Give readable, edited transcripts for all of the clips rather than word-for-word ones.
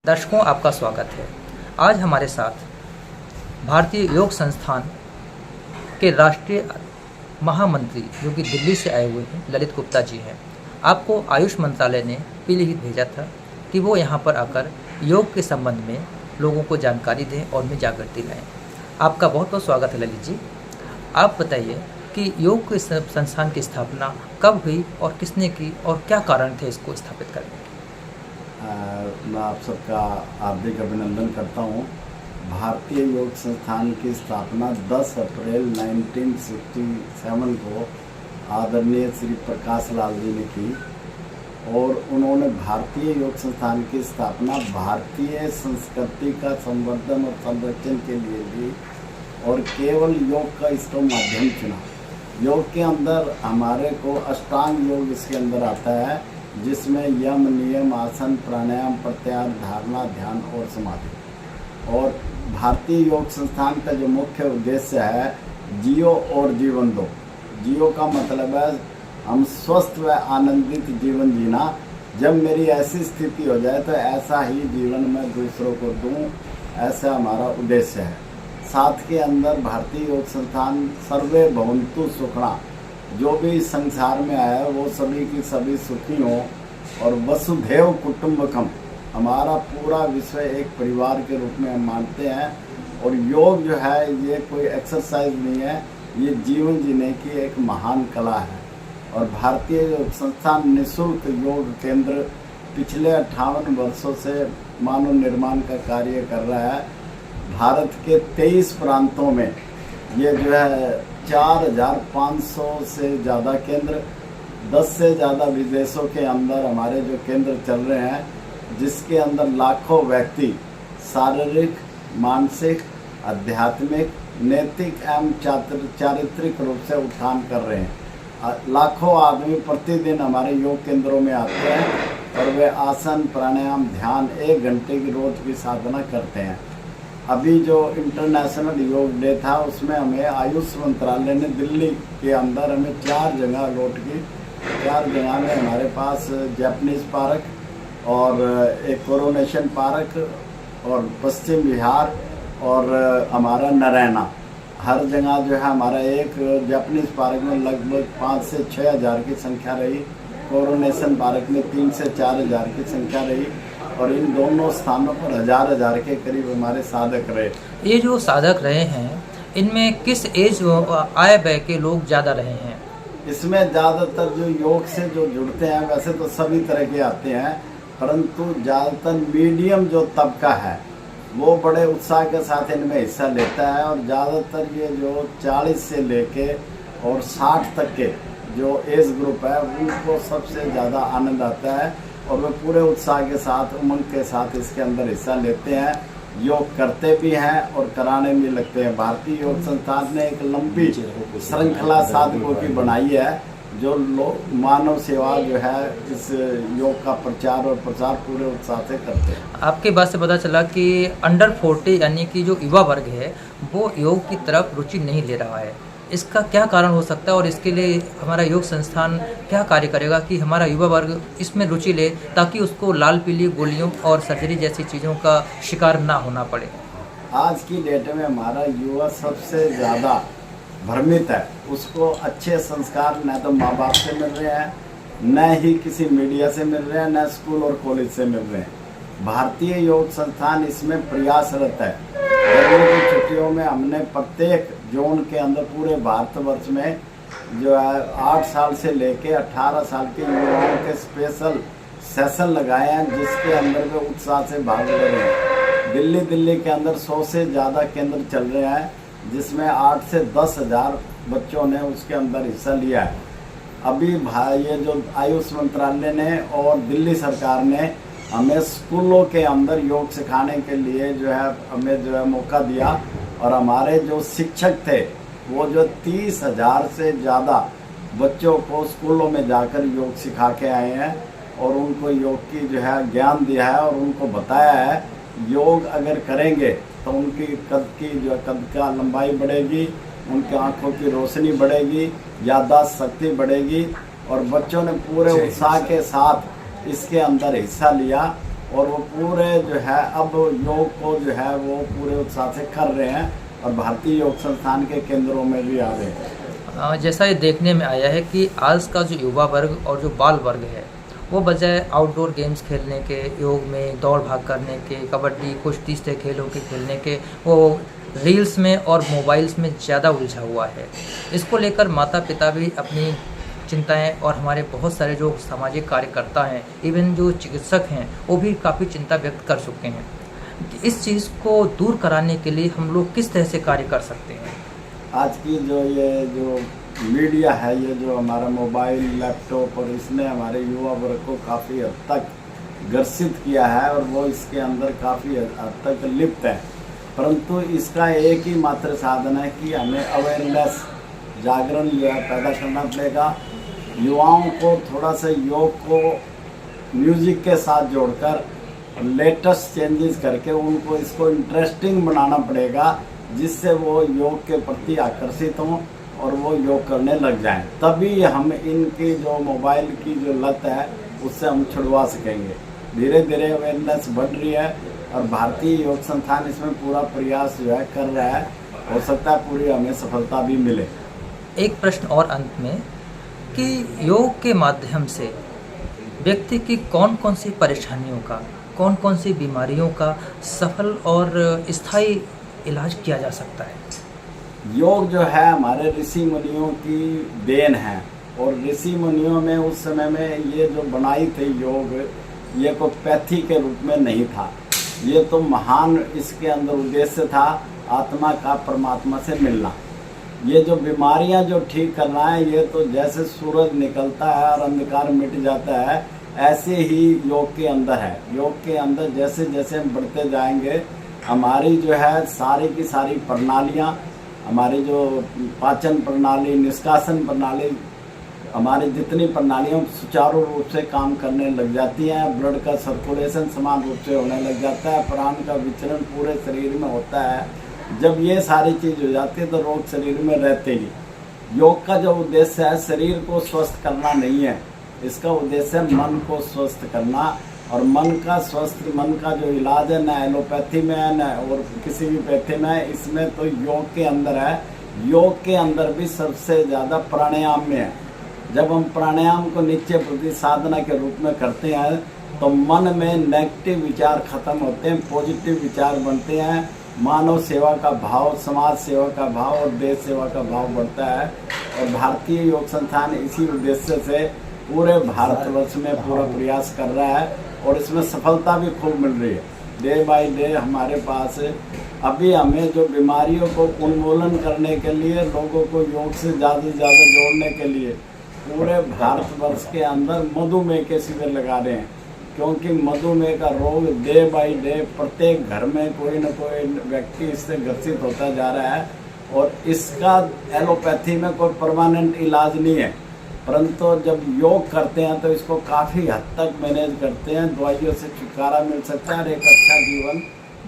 दर्शकों, आपका स्वागत है। आज हमारे साथ भारतीय योग संस्थान के राष्ट्रीय महामंत्री जो कि दिल्ली से आए हुए हैं, ललित गुप्ता जी हैं। आपको आयुष मंत्रालय ने पीलीभीत भेजा था कि वो यहाँ पर आकर योग के संबंध में लोगों को जानकारी दें और में जागृति लाएं। आपका बहुत बहुत स्वागत है ललित जी। आप बताइए कि योग के संस्थान की स्थापना कब हुई और किसने की और क्या कारण थे इसको स्थापित करने के? मैं आप सबका हार्दिक अभिनंदन करता हूँ। भारतीय योग संस्थान की स्थापना 10 अप्रैल 1967 को आदरणीय श्री प्रकाश लाल जी ने की और उन्होंने भारतीय योग संस्थान की स्थापना भारतीय संस्कृति का संवर्धन और संरक्षण के लिए भी और केवल योग का इसको माध्यम चुना। योग के अंदर हमारे को अष्टांग योग इसके अंदर आता है, जिसमें यम, नियम, आसन, प्राणायाम, प्रत्याहार, धारणा, ध्यान और समाधि। और भारतीय योग संस्थान का जो मुख्य उद्देश्य है, जियो और जीवन दो। जियो का मतलब है हम स्वस्थ व आनंदित जीवन जीना। जब मेरी ऐसी स्थिति हो जाए तो ऐसा ही जीवन मैं दूसरों को दूं, ऐसा हमारा उद्देश्य है। साथ के अंदर भारतीय योग संस्थान सर्वे भवन्तु सुखिनः, जो भी संसार में आया है वो सभी की सभी सुखी हों और वसुधैव कुटुंबकम, हमारा पूरा विश्व एक परिवार के रूप में हम मानते हैं। और योग जो है ये कोई एक्सरसाइज नहीं है, ये जीवन जीने की एक महान कला है। और भारतीय योग संस्थान निःशुल्क योग केंद्र पिछले 58 वर्षों से मानव निर्माण का कार्य कर रहा है। भारत के 23 प्रांतों में ये जो है 4500 से ज़्यादा केंद्र, 10 से ज़्यादा विदेशों के अंदर हमारे जो केंद्र चल रहे हैं, जिसके अंदर लाखों व्यक्ति शारीरिक, मानसिक, आध्यात्मिक, नैतिक एवं चारित्रिक रूप से उत्थान कर रहे हैं। लाखों आदमी प्रतिदिन हमारे योग केंद्रों में आते हैं और वे आसन, प्राणायाम, ध्यान 1 घंटे की रोज की साधना करते हैं। अभी जो इंटरनेशनल योग डे था उसमें हमें आयुष मंत्रालय ने दिल्ली के अंदर हमें 4 जगह अलॉट की। 4 जगह में हमारे पास जापानीज पार्क और एक कोरोनेशन पार्क और पश्चिम बिहार और हमारा नारायणा। हर जगह जो है हमारा एक जापानीज पार्क में लगभग 5 से 6 हज़ार की संख्या रही, कोरोनेशन पार्क में 3 से 4 हज़ार की संख्या रही और इन दोनों स्थानों पर हजार के करीब हमारे साधक रहे। ये जो साधक रहे हैं, इनमें किस एज आय व्यय के लोग ज़्यादा रहे हैं? इसमें ज़्यादातर जो योग से जो जुड़ते हैं, वैसे तो सभी तरह के आते हैं, परंतु ज़्यादातर मीडियम जो तबका है वो बड़े उत्साह के साथ इनमें हिस्सा लेता है। और ज़्यादातर ये जो 40 से लेके और 60 तक के जो एज ग्रुप है उनको सबसे ज़्यादा आनंद आता है और वे पूरे उत्साह के साथ, उमंग के साथ इसके अंदर हिस्सा लेते हैं, योग करते भी हैं और कराने भी लगते हैं। भारतीय योग संस्थान ने एक लंबी श्रृंखला साधकों की बनाई है, जो लोग मानव सेवा जो है इस योग का प्रचार और प्रसार पूरे उत्साह से करते हैं। आपके बात से पता चला कि अंडर 40 यानी कि जो युवा वर्ग है वो योग की तरफ रुचि नहीं ले रहा है। इसका क्या कारण हो सकता है और इसके लिए हमारा योग संस्थान क्या कार्य करेगा कि हमारा युवा वर्ग इसमें रुचि ले, ताकि उसको लाल पीली गोलियों और सर्जरी जैसी चीज़ों का शिकार ना होना पड़े? आज की डेट में हमारा युवा सबसे ज़्यादा भ्रमित है। उसको अच्छे संस्कार न तो माँ बाप से मिल रहे हैं, न ही किसी मीडिया से मिल रहे हैं, न स्कूल और कॉलेज से मिल रहे हैं। भारतीय योग संस्थान इसमें प्रयासरत है। गर्मियों की छुट्टियों में हमने प्रत्येक जोन के अंदर पूरे भारतवर्ष में जो है 8 साल से लेके 18 साल के युवाओं के स्पेशल सेशन लगाए हैं, जिसके अंदर वे उत्साह से भाग ले रहे हैं। दिल्ली के अंदर 100 से ज़्यादा केंद्र चल रहे हैं, जिसमें 8 से 10 हज़ार बच्चों ने उसके अंदर हिस्सा लिया है। अभी ये जो आयुष मंत्रालय ने और दिल्ली सरकार ने हमें स्कूलों के अंदर योग सिखाने के लिए जो है हमें जो है मौका दिया और हमारे जो शिक्षक थे वो जो 30,000 से ज़्यादा बच्चों को स्कूलों में जाकर योग सिखा के आए हैं और उनको योग की जो है ज्ञान दिया है और उनको बताया है योग अगर करेंगे तो उनकी कद का लंबाई बढ़ेगी, उनकी आँखों की रोशनी बढ़ेगी, याददाश्त शक्ति बढ़ेगी। और बच्चों ने पूरे उत्साह के साथ इसके अंदर हिस्सा लिया और वो पूरे जो है अब योग को जो है वो पूरे उत्साह से कर रहे हैं और भारतीय योग संस्थान के केंद्रों में भी आ रहे हैं। जैसा ये देखने में आया है कि आज का जो युवा वर्ग और जो बाल वर्ग है वो बजाय आउटडोर गेम्स खेलने के, योग में दौड़ भाग करने के, कबड्डी कुश्ती से खेलों के खेलने के, वो रील्स में और मोबाइल्स में ज़्यादा उलझा हुआ है। इसको लेकर माता पिता भी अपनी चिंताएं और हमारे बहुत सारे जो सामाजिक कार्यकर्ता हैं, इवन जो चिकित्सक हैं, वो भी काफ़ी चिंता व्यक्त कर चुके हैं। इस चीज़ को दूर कराने के लिए हम लोग किस तरह से कार्य कर सकते हैं? आज की जो मीडिया है, ये जो हमारा मोबाइल, लैपटॉप, और इसने हमारे युवा वर्ग को काफ़ी हद तक ग्रसित किया है और वो इसके अंदर काफ़ी हद तक लिप्त है। परंतु इसका एक ही मात्र साधन है कि हमें अवेयरनेस, जागरण जो है पैदा करना पड़ेगा। युवाओं को थोड़ा सा योग को म्यूज़िक के साथ जोड़कर लेटेस्ट चेंजेस करके उनको इसको इंटरेस्टिंग बनाना पड़ेगा, जिससे वो योग के प्रति आकर्षित हों और वो योग करने लग जाएं। तभी हम इनकी जो मोबाइल की जो लत है उससे हम छुड़वा सकेंगे। धीरे धीरे अवेयरनेस बढ़ रही है और भारतीय योग संस्थान इसमें पूरा प्रयास जो है कर रहा है। हो सकता है पूरी हमें सफलता भी मिले। एक प्रश्न और अंत में कि योग के माध्यम से व्यक्ति की कौन कौन सी परेशानियों का, कौन कौन सी बीमारियों का सफल और स्थायी इलाज किया जा सकता है? योग जो है हमारे ऋषि मुनियों की देन है और ऋषि मुनियों में उस समय में ये जो बनाई थी योग, ये कोई पैथी के रूप में नहीं था। ये तो महान इसके अंदर उद्देश्य था आत्मा का परमात्मा से मिलना। ये जो बीमारियां जो ठीक करना है, ये तो जैसे सूरज निकलता है और अंधकार मिट जाता है, ऐसे ही योग के अंदर है। योग के अंदर जैसे जैसे हम बढ़ते जाएंगे, हमारी जो है सारी की सारी प्रणालियाँ, हमारी जो पाचन प्रणाली, निष्कासन प्रणाली, हमारी जितनी प्रणालियाँ सुचारू रूप से काम करने लग जाती हैं। ब्लड का सर्कुलेशन समान रूप से होने लग जाता है। प्राण का विचरण पूरे शरीर में होता है। जब ये सारी चीज़ हो जाती है तो रोग शरीर में रहते ही। योग का जो उद्देश्य है शरीर को स्वस्थ करना नहीं है, इसका उद्देश्य है मन को स्वस्थ करना। और मन का जो इलाज है, न एलोपैथी में है न और किसी भी पैथी में है, इसमें तो योग के अंदर है। योग के अंदर भी सबसे ज़्यादा प्राणायाम में है। जब हम प्राणायाम को नित्य प्रति साधना के रूप में करते हैं तो मन में नेगेटिव विचार खत्म होते हैं, पॉजिटिव विचार बनते हैं। मानव सेवा का भाव, समाज सेवा का भाव और देश सेवा का भाव बढ़ता है। और भारतीय योग संस्थान इसी उद्देश्य से पूरे भारतवर्ष में पूरा प्रयास कर रहा है और इसमें सफलता भी खूब मिल रही है। डे बाय डे हमारे पास अभी हमें जो बीमारियों को उन्मूलन करने के लिए, लोगों को योग से ज़्यादा से ज़्यादा जोड़ने के लिए पूरे भारतवर्ष के अंदर मधुमेह के शिविर लगा रहे हैं। क्योंकि मधुमेह का रोग डे बाय डे प्रत्येक घर में कोई न कोई व्यक्ति इससे ग्रसित होता जा रहा है और इसका एलोपैथी में कोई परमानेंट इलाज नहीं है। परंतु जब योग करते हैं तो इसको काफ़ी हद तक मैनेज करते हैं, दवाइयों से छुटकारा मिल सकता है और एक अच्छा जीवन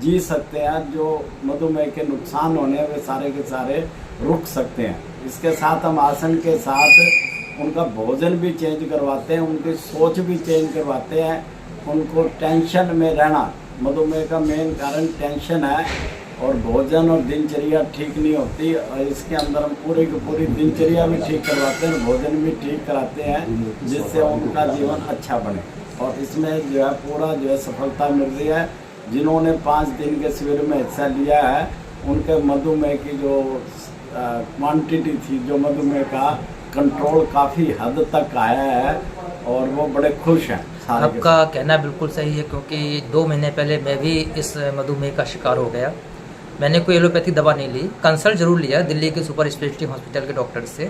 जी सकते हैं। जो मधुमेह के नुकसान होने वे सारे के सारे रुक सकते हैं। इसके साथ हम आसन के साथ उनका भोजन भी चेंज करवाते हैं, उनकी सोच भी चेंज करवाते हैं। उनको टेंशन में रहना, मधुमेह का मेन कारण टेंशन है और भोजन और दिनचर्या ठीक नहीं होती। और इसके अंदर हम पूरी की पूरी दिनचर्या भी ठीक करवाते हैं, भोजन भी ठीक कराते हैं, जिससे उनका जीवन अच्छा बने। और इसमें जो है पूरा जो है सफलता मिल रही है। जिन्होंने 5 दिन के शिविर में हिस्सा लिया है, उनके मधुमेह की जो क्वांटिटी थी, जो मधुमेह का कंट्रोल काफ़ी हद तक आया है और वो बड़े खुश हैं। आपका कहना बिल्कुल सही है, क्योंकि 2 महीने पहले मैं भी इस मधुमेह का शिकार हो गया। मैंने कोई एलोपैथी दवा नहीं ली, कंसल्ट जरूर लिया दिल्ली के सुपर स्पेशलिटी हॉस्पिटल के डॉक्टर से।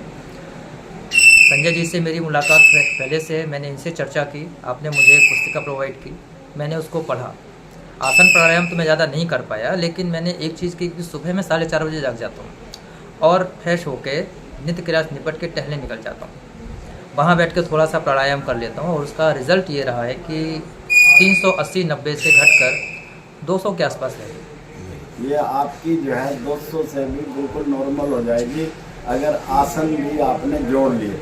संजय जी से मेरी मुलाकात पहले से, मैंने इनसे चर्चा की, आपने मुझे एक पुस्तिका प्रोवाइड की, मैंने उसको पढ़ा। आसन प्राणायाम तो मैं ज़्यादा नहीं कर पाया, लेकिन मैंने एक चीज़ की कि सुबह में 4:30 बजे जाग जाता हूँ और फ्रेश होकर नित्य क्रिया निपट के टहलने निकल जाता हूँ। वहाँ बैठ के थोड़ा सा प्राणायाम कर लेता हूँ और उसका रिज़ल्ट ये रहा है कि 380-90 से घटकर 200 के आसपास है। ये आपकी जो है 200 से भी बिल्कुल नॉर्मल हो जाएगी अगर आसन भी आपने जोड़ लिए।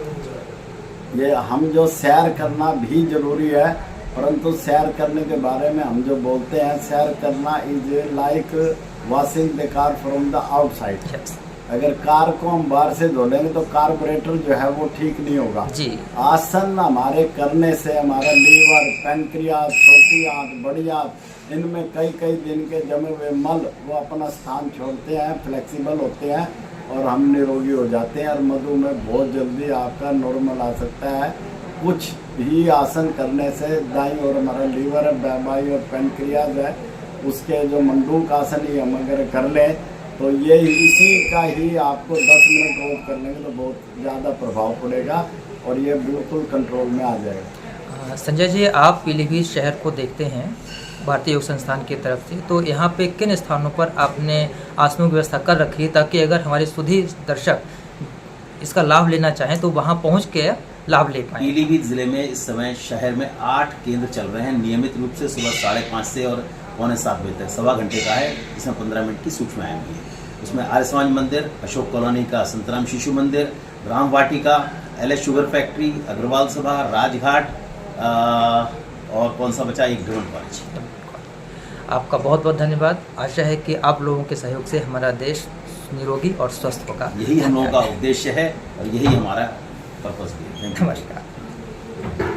ये हम जो सैर करना भी ज़रूरी है, परंतु सैर करने के बारे में हम जो बोलते हैं, सैर करना is like washing the car from the outside. अगर कार को हम बाहर से धोलेंगे तो कार्बोरेटर जो है वो ठीक नहीं होगा जी। आसन हमारे करने से हमारा लीवर, पैंक्रियास, छोटी आंत, बड़ी आंत, इनमें कई दिन के जमे हुए मल वो अपना स्थान छोड़ते हैं, फ्लेक्सिबल होते हैं और हम निरोगी हो जाते हैं। और मधुमेह बहुत जल्दी आपका नॉर्मल आ सकता है कुछ ही आसन करने से। दाईं और हमारा लीवर है, बाईं और पैंक्रियास है, उसके जो मंडूक आसन ही हम अगर कर लें तो ये इसी का ही आपको 10 मिनट रोज कर लेंगे तो बहुत ज़्यादा प्रभाव पड़ेगा और ये बिल्कुल कंट्रोल में आ जाएगा। संजय जी, आप पीलीभीत शहर को देखते हैं भारतीय योग संस्थान की तरफ से, तो यहाँ पे किन स्थानों पर आपने आसनों की व्यवस्था कर रखी है ताकि अगर हमारे सुधी दर्शक इसका लाभ लेना चाहें तो वहाँ पहुँच के लाभ ले पाएं? पीलीभीत जिले में इस समय शहर में 8 केंद्र चल रहे हैं नियमित रूप से, सुबह 5:30 से और 6:45 बजे तक, सवा घंटे का है, इसमें 15 मिनट की सूक्ष्म व्यायाम भी है। उसमें आर्य समाज मंदिर, अशोक कॉलोनी का संतराम शिशु मंदिर, राम वाटिका, LS शुगर फैक्ट्री, अग्रवाल सभा, राजघाट और कौन सा बचा, एक ड्रोन कॉलेज। आपका बहुत बहुत धन्यवाद। आशा है कि आप लोगों के सहयोग से हमारा देश निरोगी और स्वस्थ होगा। यही हम लोगों का उद्देश्य है और यही हमारा पर्पस भी है। नमस्कार।